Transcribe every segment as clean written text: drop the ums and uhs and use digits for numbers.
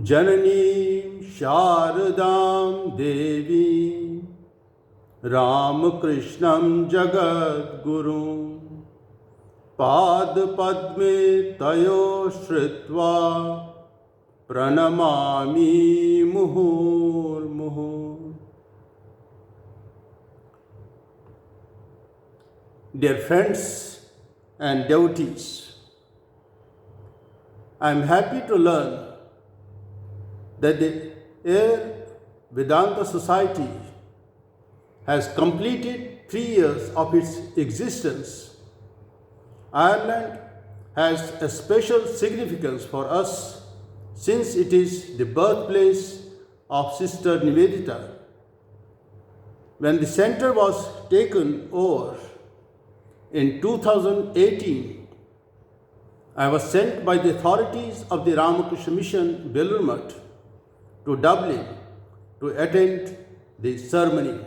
Jananim Sharadam Devi Ramakrishnam Jagat Guru Pad Padme Tayo Shritva Pranamami Muhur Muhur. Dear friends and devotees, I am happy to learn that the Éire Vedanta Society has completed 3 years of its existence. Ireland has a special significance for us since it is the birthplace of Sister Nivedita. When the center was taken over in 2018, I was sent by the authorities of the Ramakrishna Mission, Belurmat, to Dublin to attend the ceremony.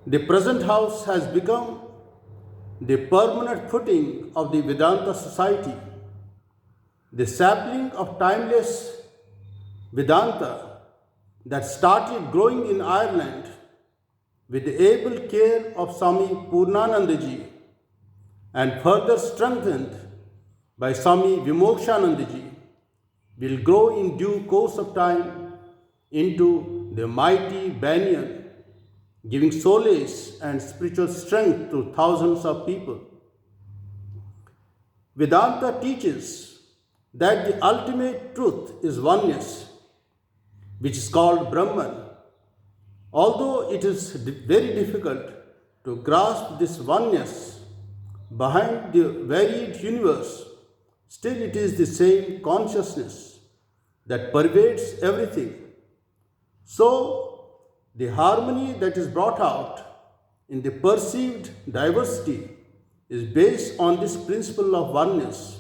The present house has become the permanent footing of the Vedanta Society, the sapling of timeless Vedanta that started growing in Ireland with the able care of Swami Purnanandaji and further strengthened by Swami Vimokshanandaji will grow in due course of time into the mighty banyan, giving solace and spiritual strength to thousands of people. Vedanta teaches that the ultimate truth is oneness, which is called Brahman. Although it is very difficult to grasp this oneness behind the varied universe, still it is the same consciousness that pervades everything. So, the harmony that is brought out in the perceived diversity is based on this principle of oneness,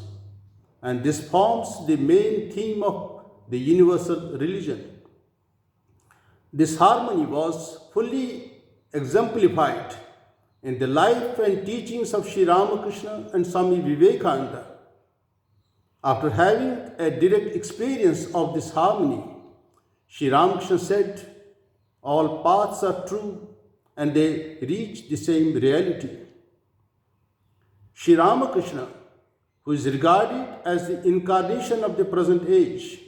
and this forms the main theme of the universal religion. This harmony was fully exemplified in the life and teachings of Sri Ramakrishna and Swami Vivekananda. After having a direct experience of this harmony, Sri Ramakrishna said, all paths are true and they reach the same reality. Sri Ramakrishna, who is regarded as the incarnation of the present age,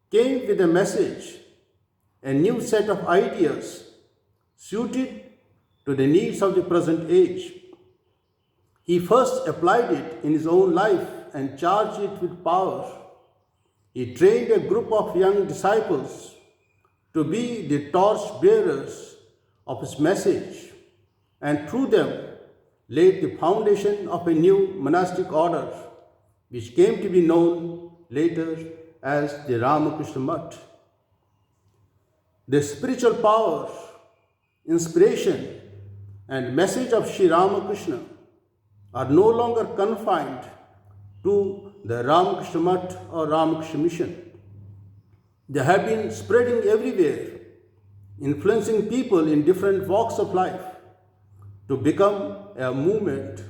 came with a message, a new set of ideas suited to the needs of the present age. He first applied it in his own life and charged it with power. He trained a group of young disciples to be the torch bearers of his message, and through them laid the foundation of a new monastic order, which came to be known later as the Ramakrishna Mutt. The spiritual power, inspiration, and message of Sri Ramakrishna are no longer confined to the Ramakrishna Mutt or Ramakrishna Mission. They have been spreading everywhere, influencing people in different walks of life to become a movement.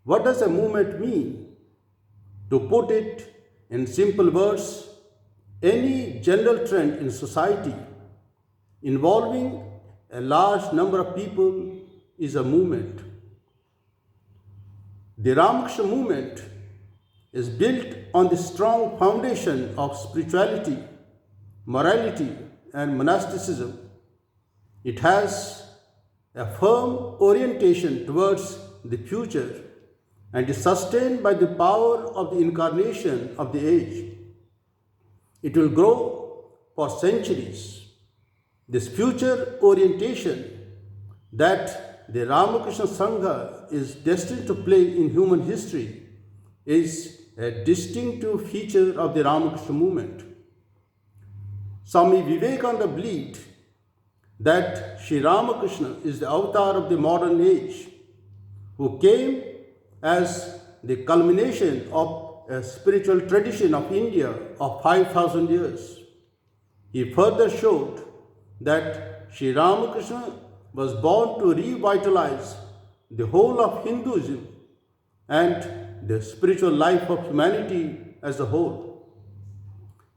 What does a movement mean? To put it in simple words, any general trend in society involving a large number of people is a movement. The Ramakrishna movement is built on the strong foundation of spirituality, morality, and monasticism. It has a firm orientation towards the future and is sustained by the power of the incarnation of the age. It will grow for centuries. This future orientation that the Ramakrishna Sangha is destined to play in human history is a distinctive feature of the Ramakrishna movement. Swami Vivekananda believed that Sri Ramakrishna is the avatar of the modern age, who came as the culmination of a spiritual tradition of India of 5,000 years. He further showed that Sri Ramakrishna was born to revitalize the whole of Hinduism and the spiritual life of humanity as a whole.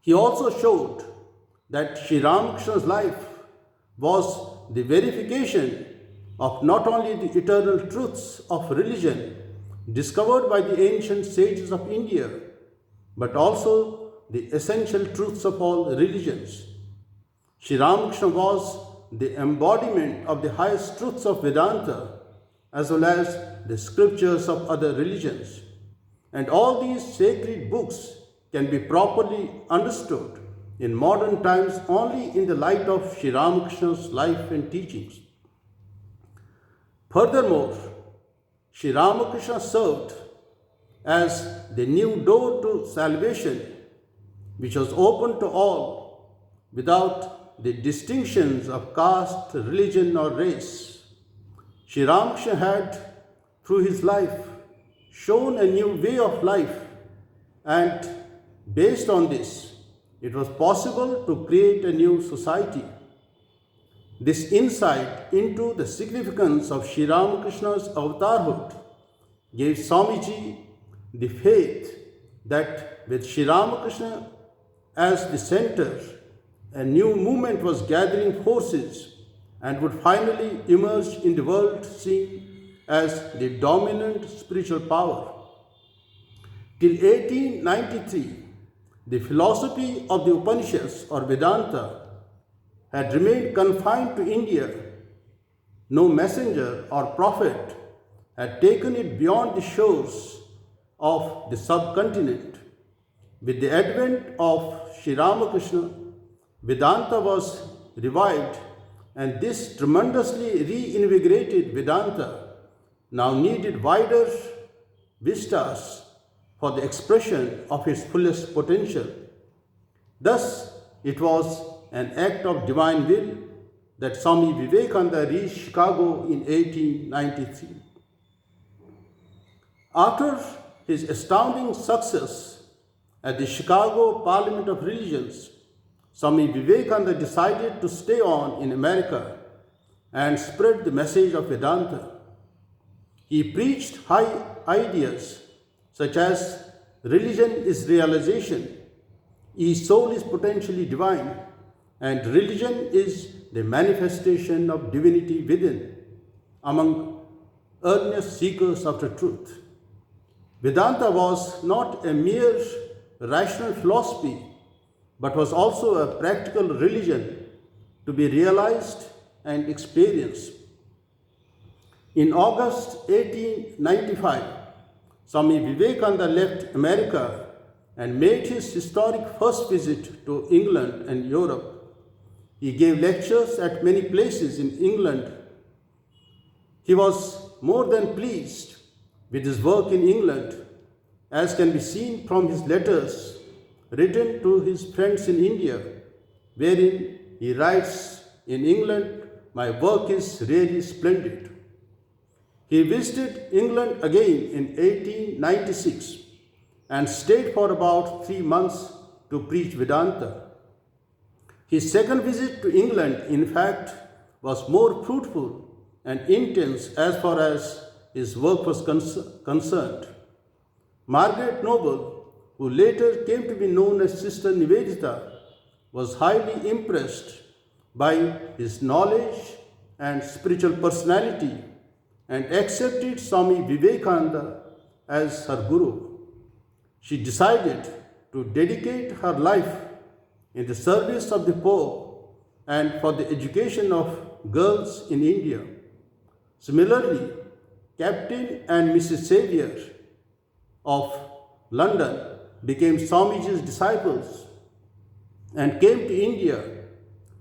He also showed that Sri Ramakrishna's life was the verification of not only the eternal truths of religion discovered by the ancient sages of India, but also the essential truths of all religions. Sri Ramakrishna was the embodiment of the highest truths of Vedanta as well as the scriptures of other religions. And all these sacred books can be properly understood in modern times only in the light of Sri Ramakrishna's life and teachings. Furthermore, Sri Ramakrishna served as the new door to salvation, which was open to all without the distinctions of caste, religion, or race. Sri Ramakrishna had, through his life, shown a new way of life, and based on this, it was possible to create a new society. This insight into the significance of Sri Ramakrishna's avatarhood gave Swamiji the faith that with Sri Ramakrishna as the center, a new movement was gathering forces and would finally emerge in the world scene as the dominant spiritual power. Till 1893, the philosophy of the Upanishads or Vedanta had remained confined to India. No messenger or prophet had taken it beyond the shores of the subcontinent. With the advent of Sri Ramakrishna, Vedanta was revived, and this tremendously reinvigorated Vedanta now needed wider vistas for the expression of its fullest potential. Thus, it was an act of divine will that Swami Vivekananda reached Chicago in 1893. After his astounding success at the Chicago Parliament of Religions, Swami Vivekananda decided to stay on in America and spread the message of Vedanta. He preached high ideas such as religion is realization, each soul is potentially divine, and religion is the manifestation of divinity within, among earnest seekers after truth. Vedanta was not a mere rational philosophy, but was also a practical religion to be realized and experienced. In August 1895, Swami Vivekananda left America and made his historic first visit to England and Europe. He gave lectures at many places in England. He was more than pleased with his work in England, as can be seen from his letters written to his friends in India, wherein he writes, "In England, my work is really splendid." He visited England again in 1896 and stayed for about 3 months to preach Vedanta. His second visit to England, in fact, was more fruitful and intense as far as his work was concerned. Margaret Noble, who later came to be known as Sister Nivedita, was highly impressed by his knowledge and spiritual personality and accepted Swami Vivekananda as her guru. She decided to dedicate her life in the service of the poor and for the education of girls in India. Similarly, Captain and Mrs. Xavier of London became Swamiji's disciples and came to India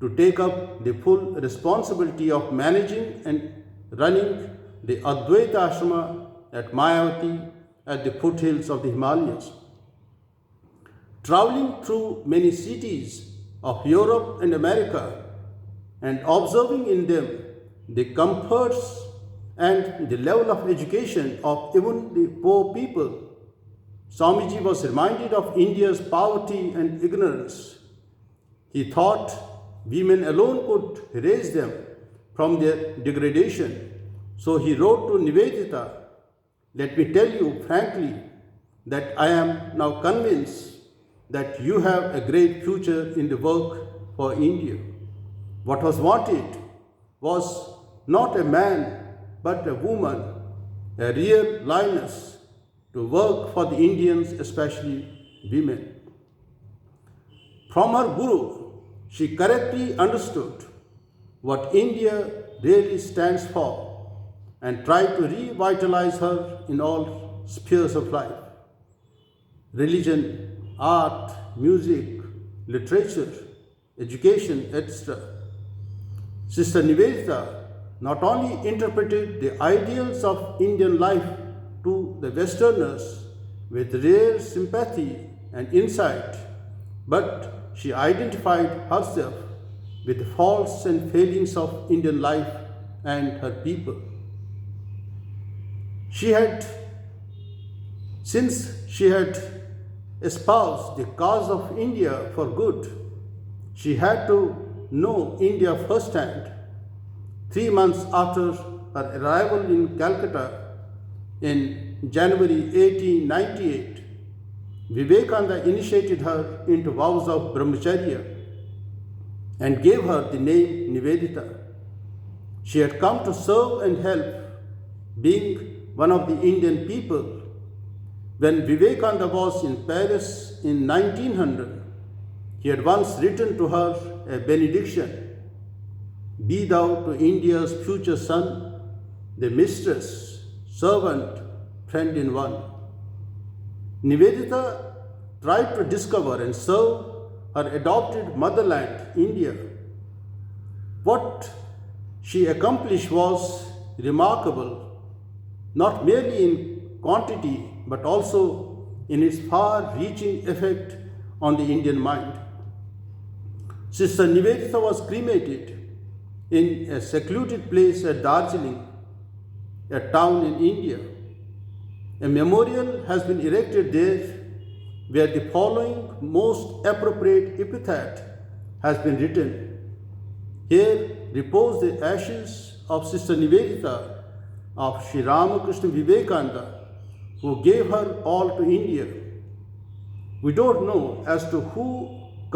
to take up the full responsibility of managing and running the Advaita Ashrama at Mayavati at the foothills of the Himalayas. Traveling through many cities of Europe and America and observing in them the comforts and the level of education of even the poor people, Swamiji was reminded of India's poverty and ignorance. He thought women alone could raise them from their degradation. So he wrote to Nivedita, "Let me tell you frankly that I am now convinced that you have a great future in the work for India. What was wanted was not a man but a woman, a real lioness, to work for the Indians, especially women. From her guru, she correctly understood what India really stands for and tried to revitalize her in all spheres of life: religion, art, music, literature, education, etc. Sister Nivedita not only interpreted the ideals of Indian life to the Westerners with rare sympathy and insight, but she identified herself with the faults and failings of Indian life and her people. Since she had espoused the cause of India for good, she had to know India firsthand. 3 months after her arrival in Calcutta in January 1898, Vivekananda initiated her into vows of brahmacharya and gave her the name Nivedita. She had come to serve and help, being one of the Indian people. When Vivekananda was in Paris in 1900, he had once written to her a benediction: "Be thou to India's future son, the mistress, servant, friend in one." Nivedita tried to discover and serve her adopted motherland, India. What she accomplished was remarkable, not merely in quantity but also in its far-reaching effect on the Indian mind. Sister Nivedita was cremated in a secluded place at Darjeeling, a town in India. A memorial has been erected there where the following most appropriate epitaph has been written: "Here repose the ashes of Sister Nivedita of Sri Ramakrishna Vivekananda, who gave her all to India." We don't know as to who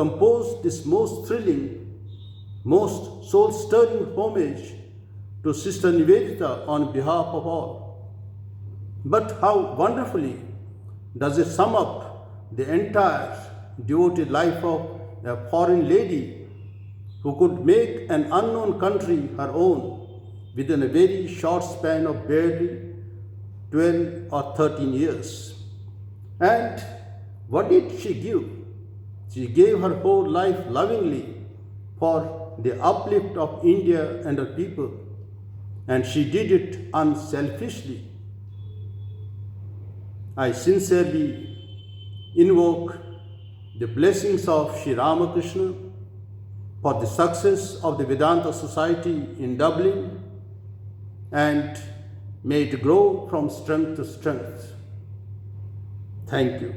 composed this most thrilling, most soul-stirring homage to Sister Nivedita on behalf of all. But how wonderfully does it sum up the entire devoted life of a foreign lady who could make an unknown country her own within a very short span of barely 12 or 13 years. And what did she give? She gave her whole life lovingly for the uplift of India and her people, and she did it unselfishly. I sincerely invoke the blessings of Sri Ramakrishna for the success of the Vedanta Society in Dublin, and may it grow from strength to strength. Thank you.